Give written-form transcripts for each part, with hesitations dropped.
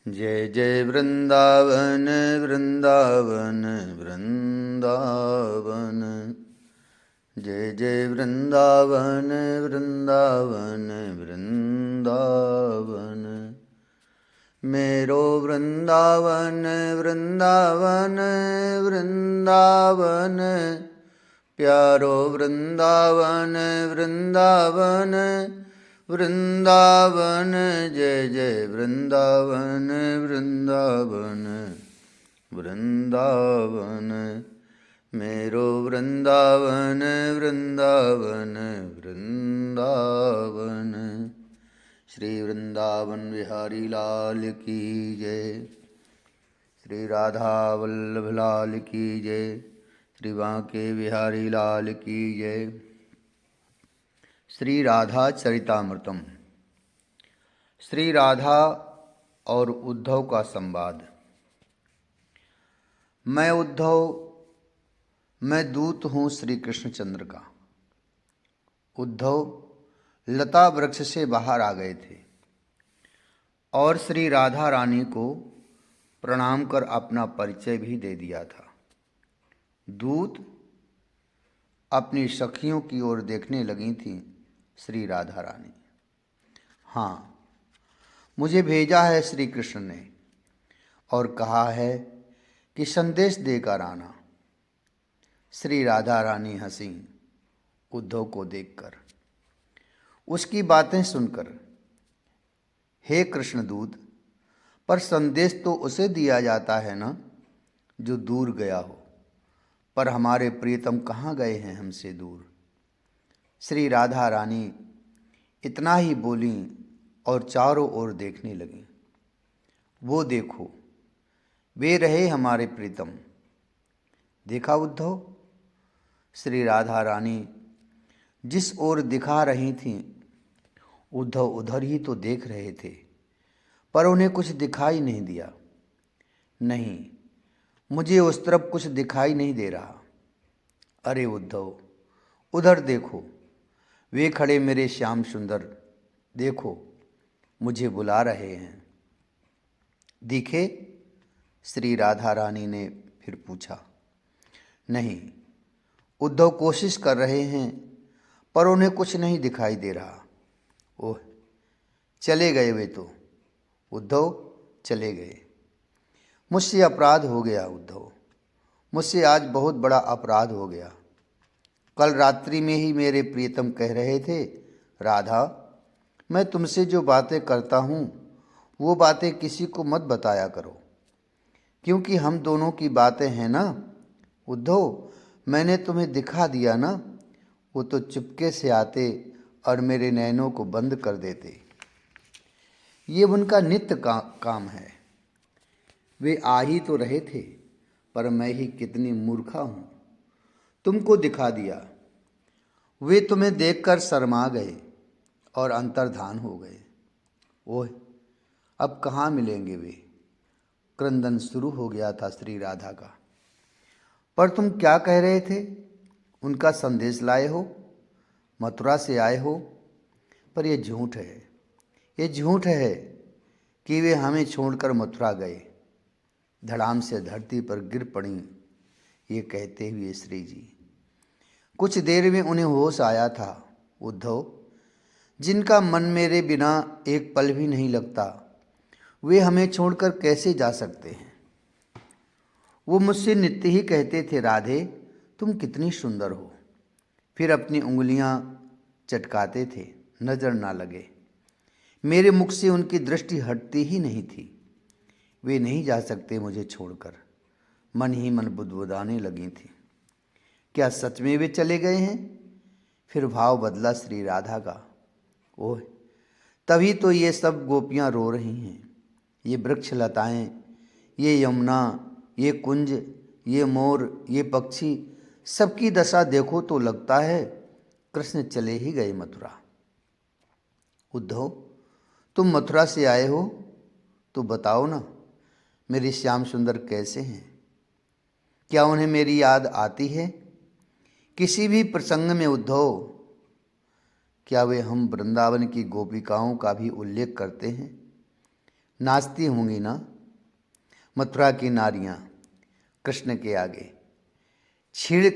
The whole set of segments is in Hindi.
जय जय वृंदावन वृंदावन वृंदावन। जय जय वृंदावन वृंदावन वृंदावन। मेरो वृंदावन वृंदावन वृंदावन। प्यारो वृंदावन वृंदावन वृंदावन। जय जय वृंदावन वृंदावन वृंदावन। मेरो वृंदावन वृंदावन वृंदावन। श्री वृंदावन बिहारी लाल की जय। श्री राधा वल्लभ लाल की जय। श्री बांके बिहारी लाल की जय। श्री राधा चरितामृतम। श्री राधा और उद्धव का संवाद। मैं उद्धव, मैं दूत हूँ श्री कृष्णचंद्र का। उद्धव लता वृक्ष से बाहर आ गए थे और श्री राधा रानी को प्रणाम कर अपना परिचय भी दे दिया था। दूत अपनी सखियों की ओर देखने लगी थी श्री राधा रानी। हाँ, मुझे भेजा है श्री कृष्ण ने और कहा है कि संदेश देकर आना। श्री राधा रानी हंसी उद्धव को देखकर, उसकी बातें सुनकर। हे कृष्णदूत, पर संदेश तो उसे दिया जाता है ना जो दूर गया हो, पर हमारे प्रियतम कहाँ गए हैं हमसे दूर। श्री राधा रानी इतना ही बोली और चारों ओर देखने लगी। वो देखो, वे रहे हमारे प्रीतम। देखा उद्धव, श्री राधा रानी जिस ओर दिखा रही थीं, उद्धव उधर ही तो देख रहे थे, पर उन्हें कुछ दिखाई नहीं दिया। नहीं, मुझे उस तरफ कुछ दिखाई नहीं दे रहा। अरे उद्धव, उधर देखो, वे खड़े मेरे श्याम सुंदर। देखो, मुझे बुला रहे हैं। दिखे? श्री राधा रानी ने फिर पूछा। नहीं, उद्धव कोशिश कर रहे हैं, पर उन्हें कुछ नहीं दिखाई दे रहा। ओह, चले गए वे तो। उद्धव चले गए। मुझसे अपराध हो गया उद्धव, मुझसे आज बहुत बड़ा अपराध हो गया। कल रात्रि में ही मेरे प्रियतम कह रहे थे, राधा, मैं तुमसे जो बातें करता हूँ वो बातें किसी को मत बताया करो, क्योंकि हम दोनों की बातें हैं ना। उद्धव, मैंने तुम्हें दिखा दिया ना। वो तो चुपके से आते और मेरे नैनों को बंद कर देते। ये उनका नित्य काम है। वे आ ही तो रहे थे, पर मैं ही कितनी मूर्खा हूँ, तुमको दिखा दिया। वे तुम्हें देखकर शर्मा गए और अंतर्धान हो गए। ओह, अब कहाँ मिलेंगे वे। क्रंदन शुरू हो गया था श्री राधा का। पर तुम क्या कह रहे थे? उनका संदेश लाए हो, मथुरा से आए हो। पर यह झूठ है, ये झूठ है कि वे हमें छोड़कर मथुरा गए। धड़ाम से धरती पर गिर पड़ी ये कहते हुए श्री जी। कुछ देर में उन्हें होश आया था। उद्धव, जिनका मन मेरे बिना एक पल भी नहीं लगता, वे हमें छोड़कर कैसे जा सकते हैं। वो मुझसे नित्य ही कहते थे, राधे तुम कितनी सुंदर हो। फिर अपनी उंगलियां चटकाते थे, नजर ना लगे। मेरे मुख से उनकी दृष्टि हटती ही नहीं थी। वे नहीं जा सकते मुझे छोड़कर। मन ही मन बुदबुदाने लगी थी, क्या सच में वे चले गए हैं? फिर भाव बदला श्री राधा का। ओह, तभी तो ये सब गोपियां रो रही हैं। ये वृक्ष लताएं, ये यमुना, ये कुंज, ये मोर, ये पक्षी, सबकी दशा देखो तो लगता है कृष्ण चले ही गए मथुरा। उद्धव, तुम मथुरा से आए हो तो बताओ ना, मेरे श्याम सुंदर कैसे हैं? क्या उन्हें मेरी याद आती है? किसी भी प्रसंग में उद्धव, क्या वे हम वृंदावन की गोपिकाओं का भी उल्लेख करते हैं? नाचती होंगी ना मथुरा की नारियां कृष्ण के आगे, छीड़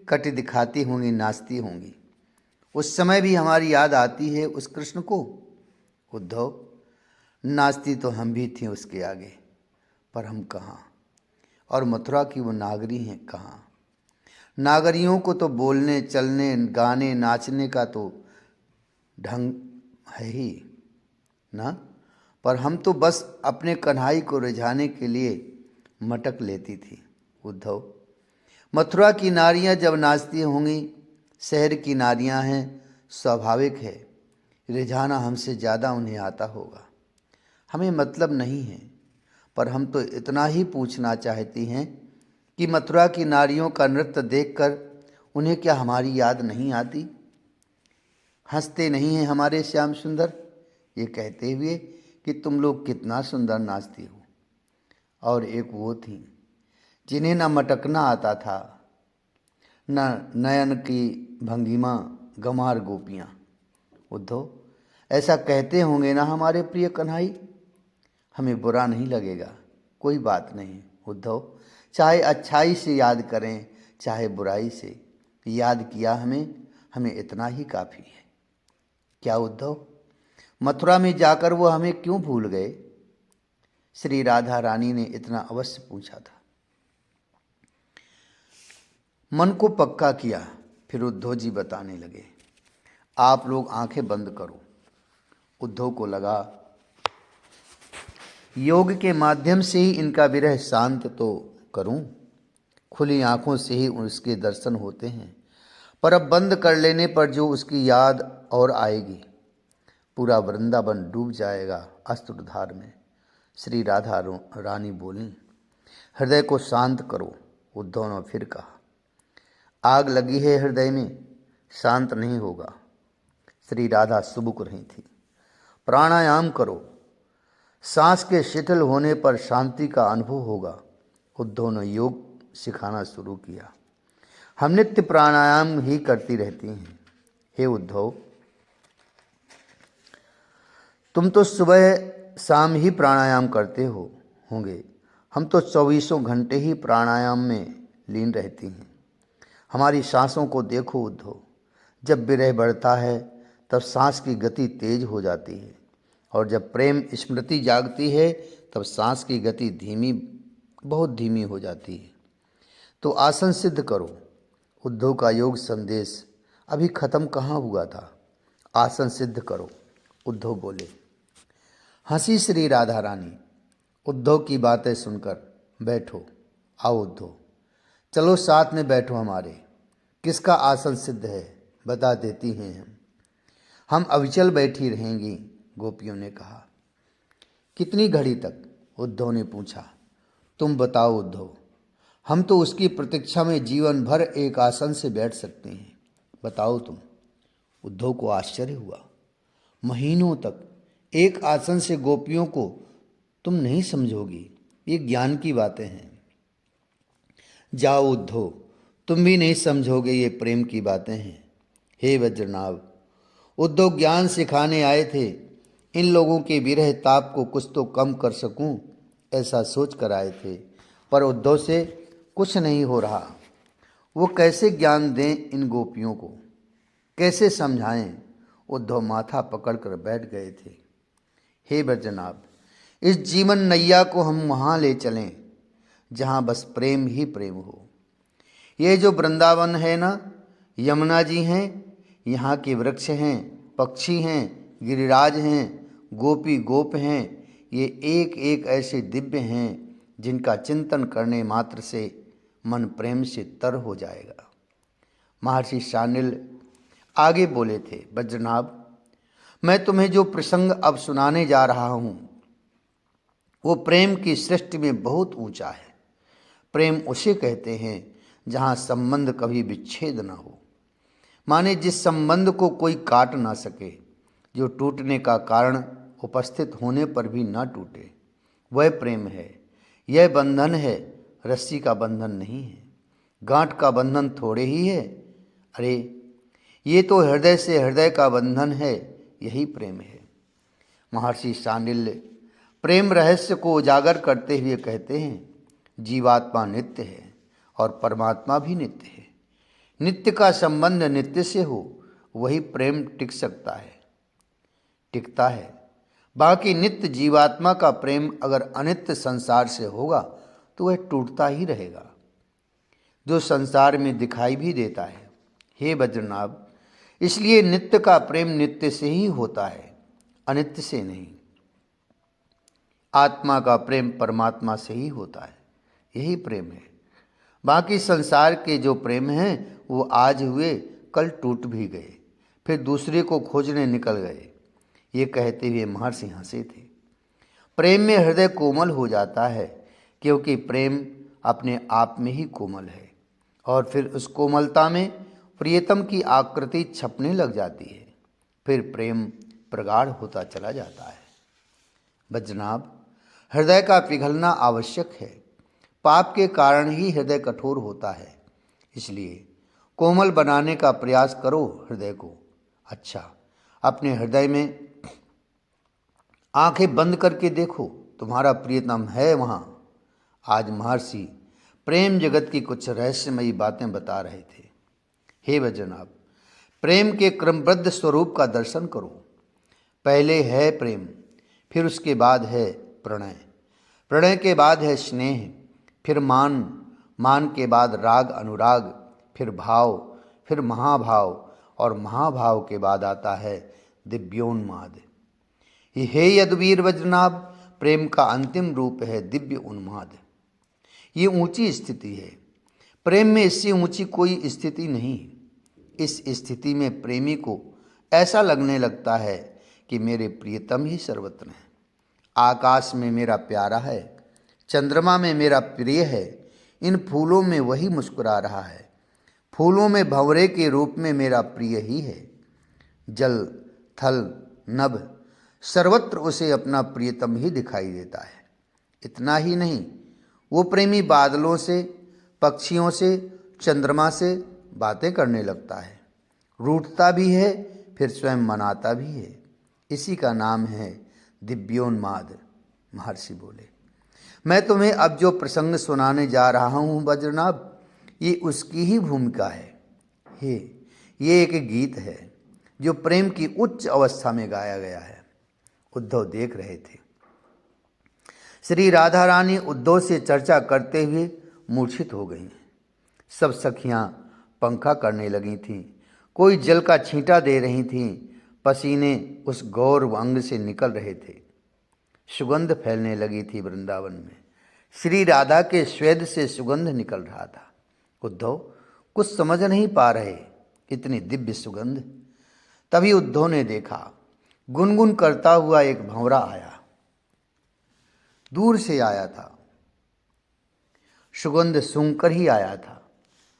कट दिखाती होंगी, नाचती होंगी। उस समय भी हमारी याद आती है उस कृष्ण को। उद्धव, नाचती तो हम भी थी उसके आगे, पर हम कहाँ, और मथुरा की वो नागरी हैं कहाँ। नागरियों को तो बोलने चलने गाने नाचने का तो ढंग है ही ना, पर हम तो बस अपने कन्हाई को रिझाने के लिए मटक लेती थी। उद्धव, मथुरा की नारियां जब नाचती होंगी, शहर की नारियां हैं, स्वाभाविक है रिझाना हमसे ज़्यादा उन्हें आता होगा। हमें मतलब नहीं है, पर हम तो इतना ही पूछना चाहती हैं कि मथुरा की नारियों का नृत्य देखकर उन्हें क्या हमारी याद नहीं आती? हंसते नहीं हैं हमारे श्याम सुंदर ये कहते हुए कि तुम लोग कितना सुंदर नाचती हो। और एक वो थी जिन्हें न मटकना आता था, न नयन की भंगिमा गंवार गोपियाँ। उद्धव, ऐसा कहते होंगे ना हमारे प्रिय कन्हाई, हमें बुरा नहीं लगेगा, कोई बात नहीं। उद्धव, चाहे अच्छाई से याद करें चाहे बुराई से, याद किया हमें इतना ही काफ़ी है। क्या उद्धव, मथुरा में जाकर वो हमें क्यों भूल गए? श्री राधा रानी ने इतना अवश्य पूछा था। मन को पक्का किया, फिर उद्धव जी बताने लगे। आप लोग आंखें बंद करो। उद्धव को लगा योग के माध्यम से ही इनका विरह शांत तो करूं, खुली आंखों से ही उसके दर्शन होते हैं, पर अब बंद कर लेने पर जो उसकी याद और आएगी, पूरा वृंदावन डूब जाएगा अश्रुधार में। श्री राधा रानी बोली, हृदय को शांत करो। उद्धव ने फिर कहा, आग लगी है हृदय में, शांत नहीं होगा। श्री राधा सुबुक रही थी। प्राणायाम करो, सांस के शिथिल होने पर शांति का अनुभव होगा। उद्धव ने योग सिखाना शुरू किया। हम नित्य प्राणायाम ही करती रहती हैं। हे उद्धव, तुम तो सुबह शाम ही प्राणायाम करते होंगे, हम तो 24 घंटे ही प्राणायाम में लीन रहती हैं। हमारी सांसों को देखो उद्धव, जब विरह बढ़ता है तब सांस की गति तेज हो जाती है, और जब प्रेम स्मृति जागती है तब सांस की गति बहुत धीमी हो जाती है। तो आसन सिद्ध करो। उद्धव का योग संदेश अभी खत्म कहाँ हुआ था। आसन सिद्ध करो, उद्धव बोले। हंसी श्री राधा रानी। उद्धव की बातें सुनकर, बैठो, आओ उद्धव, चलो साथ में बैठो हमारे। किसका आसन सिद्ध है बता देती हैं हम अविचल बैठी रहेंगी, गोपियों ने कहा। कितनी घड़ी तक? उद्धव ने पूछा। तुम बताओ उद्धव, हम तो उसकी प्रतीक्षा में जीवन भर एक आसन से बैठ सकते हैं, बताओ तुम। उद्धव को आश्चर्य हुआ। महीनों तक एक आसन से गोपियों को तुम नहीं समझोगी, ये ज्ञान की बातें हैं। जाओ उद्धव, तुम भी नहीं समझोगे, ये प्रेम की बातें हैं। हे वज्रनाभ, उद्धव ज्ञान सिखाने आए थे। इन लोगों के विरह ताप को कुछ तो कम कर सकूं, ऐसा सोच कर आए थे, पर उद्धव से कुछ नहीं हो रहा। वो कैसे ज्ञान दें इन गोपियों को, कैसे समझाएं? उद्धव माथा पकड़कर बैठ गए थे। हे वज्रनाभ, इस जीवन नैया को हम वहाँ ले चलें जहाँ बस प्रेम ही प्रेम हो। ये जो वृंदावन है ना, यमुना जी हैं, यहाँ के वृक्ष हैं, पक्षी हैं, गिरिराज हैं, गोपी गोप हैं, ये एक एक ऐसे दिव्य हैं जिनका चिंतन करने मात्र से मन प्रेम से तर हो जाएगा। महर्षि शार्ङ्गील आगे बोले थे, वज्रनाभ, मैं तुम्हें जो प्रसंग अब सुनाने जा रहा हूँ वो प्रेम की सृष्टि में बहुत ऊंचा है। प्रेम उसे कहते हैं जहाँ संबंध कभी विच्छेद ना हो, माने जिस संबंध को कोई काट ना सके, जो टूटने का कारण उपस्थित होने पर भी ना टूटे, वह प्रेम है। यह बंधन है, रस्सी का बंधन नहीं है, गांठ का बंधन थोड़े ही है। अरे ये तो हृदय से हृदय का बंधन है, यही प्रेम है। महर्षि शार्ङ्गील प्रेम रहस्य को उजागर करते हुए कहते हैं जीवात्मा नित्य है और परमात्मा भी नित्य है। नित्य का संबंध नित्य से हो वही प्रेम टिकता है। बाकी नित्य जीवात्मा का प्रेम अगर अनित्य संसार से होगा तो वह टूटता ही रहेगा, जो संसार में दिखाई भी देता है। हे वज्रनाभ, इसलिए नित्य का प्रेम नित्य से ही होता है, अनित्य से नहीं। आत्मा का प्रेम परमात्मा से ही होता है, यही प्रेम है। बाकी संसार के जो प्रेम हैं वो आज हुए कल टूट भी गए, फिर दूसरे को खोजने निकल गए। ये कहते हुए महर्षि हंसे थे। प्रेम में हृदय कोमल हो जाता है, क्योंकि प्रेम अपने आप में ही कोमल है और फिर उस कोमलता में प्रियतम की आकृति छपने लग जाती है। फिर प्रेम प्रगाढ़ होता चला जाता है। वज्रनाभ, हृदय का पिघलना आवश्यक है। पाप के कारण ही हृदय कठोर होता है, इसलिए कोमल बनाने का प्रयास करो हृदय को। अच्छा, अपने हृदय में आंखें बंद करके देखो, तुम्हारा प्रियतम है वहाँ। आज महर्षि प्रेम जगत की कुछ रहस्यमयी बातें बता रहे थे। हे वज्रनाभ, प्रेम के क्रमबद्ध स्वरूप का दर्शन करो। पहले है प्रेम, फिर उसके बाद है प्रणय, प्रणय के बाद है स्नेह, फिर मान, मान के बाद राग अनुराग, फिर भाव, फिर महाभाव और महाभाव के बाद आता है दिव्योन्माद। हे यदुवीर वज्रनाभ, प्रेम का अंतिम रूप है दिव्य उन्माद। ये ऊंची स्थिति है। प्रेम में इससे ऊंची कोई स्थिति नहीं। इस स्थिति में प्रेमी को ऐसा लगने लगता है कि मेरे प्रियतम ही सर्वत्र हैं। आकाश में मेरा प्यारा है, चंद्रमा में मेरा प्रिय है, इन फूलों में वही मुस्कुरा रहा है। फूलों में भंवरे के रूप में मेरा प्रिय ही है। जल थल नभ सर्वत्र उसे अपना प्रियतम ही दिखाई देता है। इतना ही नहीं, वो प्रेमी बादलों से, पक्षियों से, चंद्रमा से बातें करने लगता है। रूठता भी है, फिर स्वयं मनाता भी है। इसी का नाम है दिव्योन्माद। महर्षि बोले, मैं तुम्हें अब जो प्रसंग सुनाने जा रहा हूँ वज्रनाभ, ये उसकी ही भूमिका है। ये एक गीत है जो प्रेम की उच्च अवस्था में गाया गया है। उद्धव देख रहे थे। श्री राधा रानी उद्धव से चर्चा करते हुए मूर्छित हो गईं। सब सखियां पंखा करने लगी थीं, कोई जल का छींटा दे रही थीं। पसीने उस गौर अंग से निकल रहे थे। सुगंध फैलने लगी थी वृंदावन में। श्री राधा के स्वेद से सुगंध निकल रहा था। उद्धव कुछ समझ नहीं पा रहे, इतनी दिव्य सुगंध। तभी उद्धव ने देखा, गुनगुन करता हुआ एक भंवरा आया, दूर से आया था। सुगंध सूंघकर ही आया था।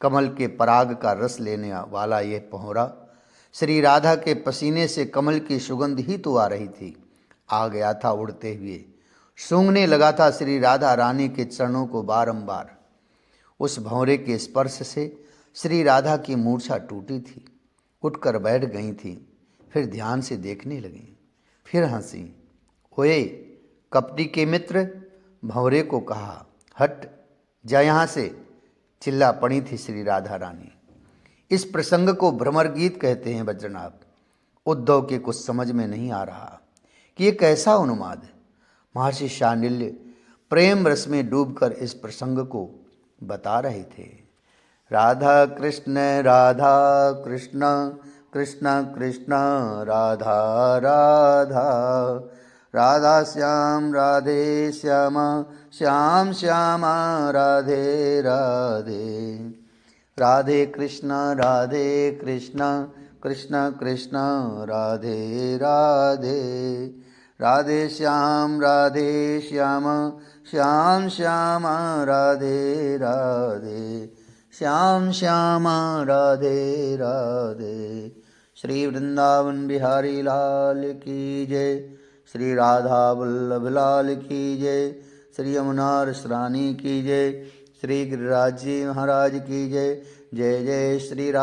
कमल के पराग का रस लेने वाला यह भंवरा श्री राधा के पसीने से कमल की सुगंध ही तो आ रही थी। आ गया था उड़ते हुए, सूंघने लगा था श्री राधा रानी के चरणों को बारंबार। उस भंवरे के स्पर्श से श्री राधा की मूर्छा टूटी थी, उठकर बैठ गई थी। फिर ध्यान से देखने लगी, फिर हंसी। ओए कपटी के मित्र, भंवरे को कहा, हट जा यहाँ से, चिल्ला पड़ी थी श्री राधा रानी। इस प्रसंग को भ्रमर गीत कहते हैं वज्रनाभ। उद्धव के कुछ समझ में नहीं आ रहा कि ये कैसा उन्माद है। महर्षि शांडिल्य प्रेम रस में डूबकर इस प्रसंग को बता रहे थे। राधा कृष्ण कृष्ण कृष्ण राधा राधा, राधा श्याम राधे श्याम श्याम श्याम राधे राधे, राधे कृष्ण कृष्ण कृष्ण राधे राधे, राधे श्याम श्याम श्याम राधे राधे, श्याम श्याम राधे राधे। श्री वृंदावन बिहारी लाल की जय, श्री राधा वल्लभ लाल की जय, श्री यमुना रसरानी की जय, श्री गिरिराज जी महाराज की जय। जय जय श्री राम।